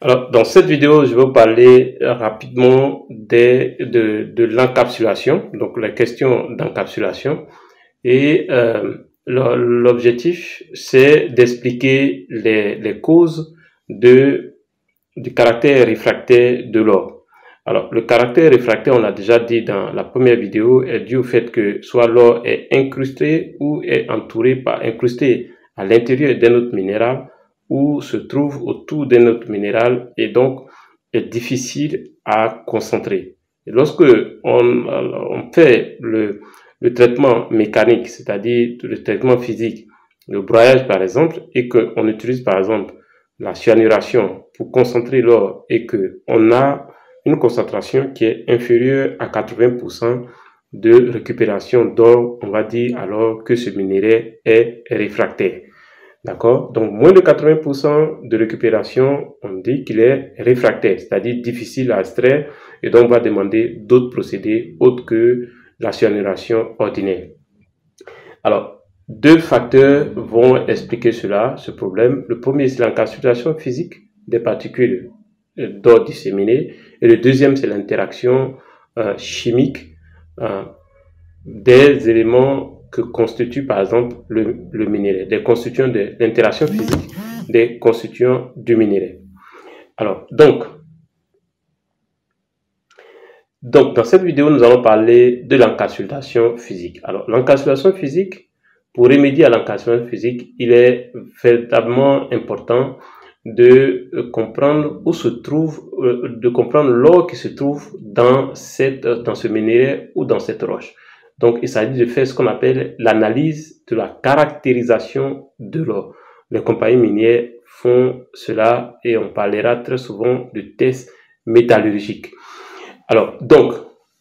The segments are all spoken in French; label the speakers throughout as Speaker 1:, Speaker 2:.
Speaker 1: Alors, dans cette vidéo, je vais vous parler rapidement de l'encapsulation, donc la question d'encapsulation. Et l'objectif, c'est d'expliquer les causes du caractère réfractaire de l'or. Alors, le caractère réfractaire, on l'a déjà dit dans la première vidéo, est dû au fait que soit l'or est incrusté ou est incrusté à l'intérieur d'un autre minéral ou se trouve autour d'un autre minéral et donc est difficile à concentrer. Et lorsque on fait le traitement mécanique, c'est-à-dire le traitement physique, le broyage par exemple, et qu'on utilise par exemple la cyanuration pour concentrer l'or et qu'on a une concentration qui est inférieure à 80% de récupération d'or, on va dire alors que ce minerai est réfractaire. D'accord? Donc, moins de 80% de récupération, on dit qu'il est réfractaire, c'est-à-dire difficile à extraire, et donc on va demander d'autres procédés autres que la cyanuration ordinaire. Alors, deux facteurs vont expliquer ce problème. Le premier, c'est l'encapsulation physique des particules d'or disséminées, et le deuxième, c'est l'interaction chimique des éléments que constitue par exemple le minerai, des constituants de l'interaction physique des constituants du minerai. Alors, donc, dans cette vidéo, nous allons parler de l'encapsulation physique. Alors, l'encapsulation physique, pour remédier à l'encapsulation physique, il est véritablement important de comprendre où se trouve, de comprendre l'or qui se trouve dans ce minerai ou dans cette roche. Donc, il s'agit de faire ce qu'on appelle l'analyse de la caractérisation de l'or. Les compagnies minières font cela et on parlera très souvent de tests métallurgiques. Alors, donc,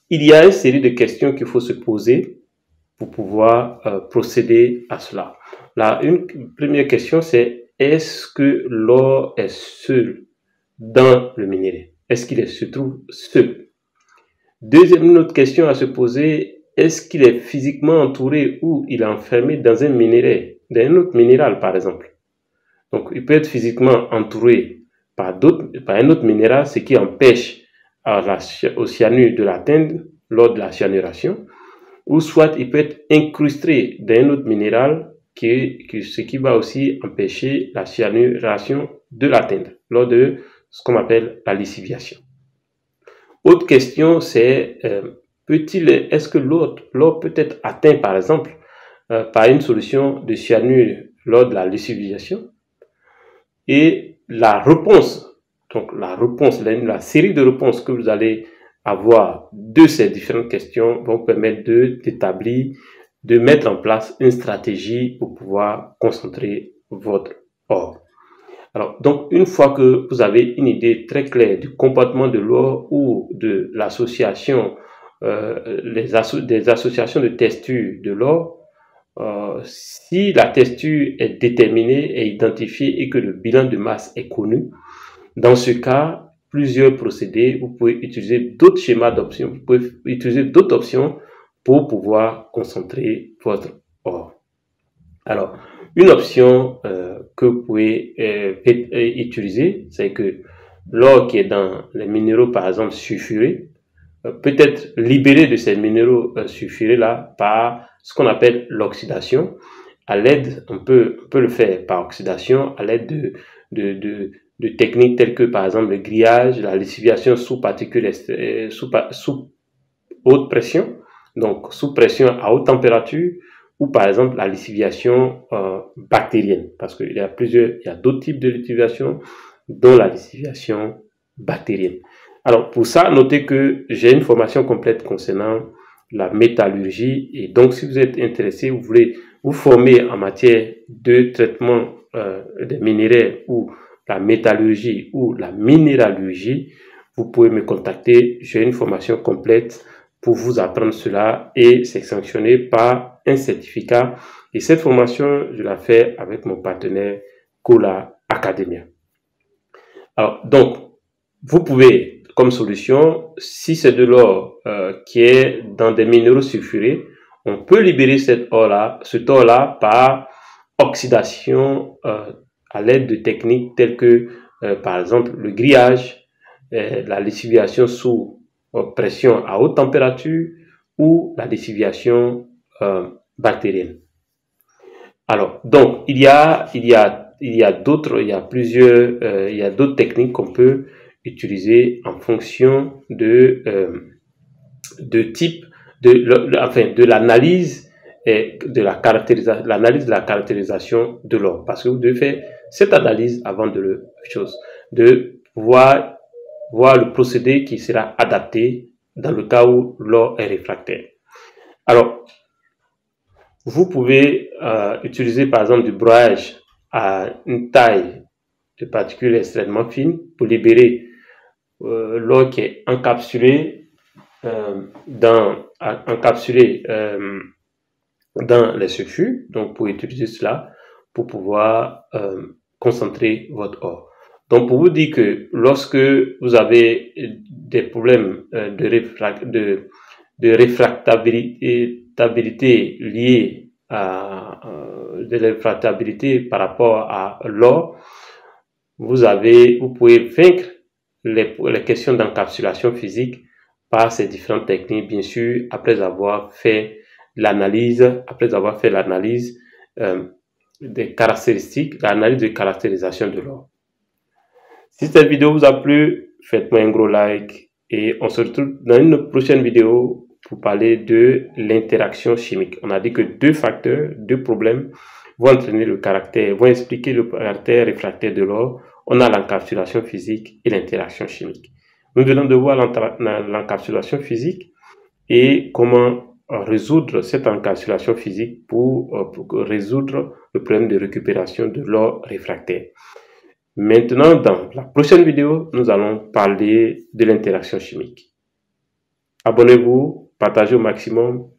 Speaker 1: il y a une série de questions qu'il faut se poser pour pouvoir procéder à cela. Une première question, c'est est-ce que l'or est seul dans le minerai? Est-ce qu'il se trouve seul? Une autre question à se poser, est-ce qu'il est physiquement entouré ou il est enfermé dans un minerai, dans un autre minéral par exemple? Donc, il peut être physiquement entouré par un autre minéral, ce qui empêche au cyanure de l'atteindre lors de la cyanuration, ou soit il peut être incrusté dans un autre minéral, ce qui va aussi empêcher la cyanuration de l'atteindre lors de ce qu'on appelle la lixiviation. Autre question, c'est est-ce que l'or peut être atteint par exemple par une solution de cyanure lors de la lixiviation? Et la réponse, donc la série de réponses que vous allez avoir de ces différentes questions vont permettre de mettre en place une stratégie pour pouvoir concentrer votre or. Alors, donc, une fois que vous avez une idée très claire du comportement de l'or ou de l'association, des associations de texture de l'or, si la texture est déterminée et identifiée et que le bilan de masse est connu, dans ce cas, plusieurs procédés, vous pouvez utiliser d'autres schémas d'options, vous pouvez utiliser d'autres options pour pouvoir concentrer votre or. Alors, une option que vous pouvez utiliser, c'est que l'or qui est dans les minéraux, par exemple, sulfurés, peut être libéré de ces minéraux sulfurés-là par ce qu'on appelle l'oxydation. On peut le faire par oxydation à l'aide de techniques telles que, par exemple, le grillage, la lixiviation sous sous haute pression, donc sous pression à haute température, ou par exemple la lixiviation bactérienne, parce qu'il y a d'autres types de lixiviation, dont la lixiviation bactérienne. Alors pour ça, notez que j'ai une formation complète concernant la métallurgie, et donc si vous êtes intéressé, vous voulez vous former en matière de traitement des minéraux ou la métallurgie ou la minéralogie, vous pouvez me contacter. J'ai une formation complète pour vous apprendre cela et c'est sanctionné par un certificat. Et cette formation, je la fais avec mon partenaire Cola Academia. Alors, donc, vous pouvez, comme solution, si c'est de l'or qui est dans des minéraux sulfurés, on peut libérer cet or-là par oxydation à l'aide de techniques telles que par exemple le grillage, la lessivation sous pression à haute température ou la lessivation bactérienne. Alors, donc, il y a d'autres techniques qu'on peut utiliser en fonction de type, de l'analyse et de la caractérisation de l'or. Parce que vous devez faire cette analyse avant de voir le procédé qui sera adapté dans le cas où l'or est réfractaire. Alors, vous pouvez utiliser par exemple du broyage à une taille de particules extrêmement fine pour libérer l'or qui est encapsulé dans les sulfures. Donc, vous pouvez utiliser cela pour pouvoir concentrer votre or. Donc, pour vous dire que lorsque vous avez des problèmes de réfractabilité liée à de réfractabilité par rapport à l'or, vous pouvez vaincre les questions d'encapsulation physique par ces différentes techniques, bien sûr, après avoir fait l'analyse des caractéristiques, l'analyse de caractérisation de l'or. Si cette vidéo vous a plu, faites-moi un gros like et on se retrouve dans une prochaine vidéo pour parler de l'interaction chimique. On a dit que deux problèmes vont expliquer le caractère réfractaire de l'or. On a l'encapsulation physique et l'interaction chimique. Nous venons de voir l'encapsulation physique et comment résoudre cette encapsulation physique pour résoudre le problème de récupération de l'or réfractaire. Maintenant, dans la prochaine vidéo, nous allons parler de l'interaction chimique. Abonnez-vous, partagez au maximum,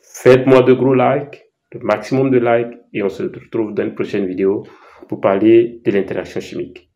Speaker 1: faites-moi de gros likes, le maximum de likes, et on se retrouve dans une prochaine vidéo pour parler de l'interaction chimique.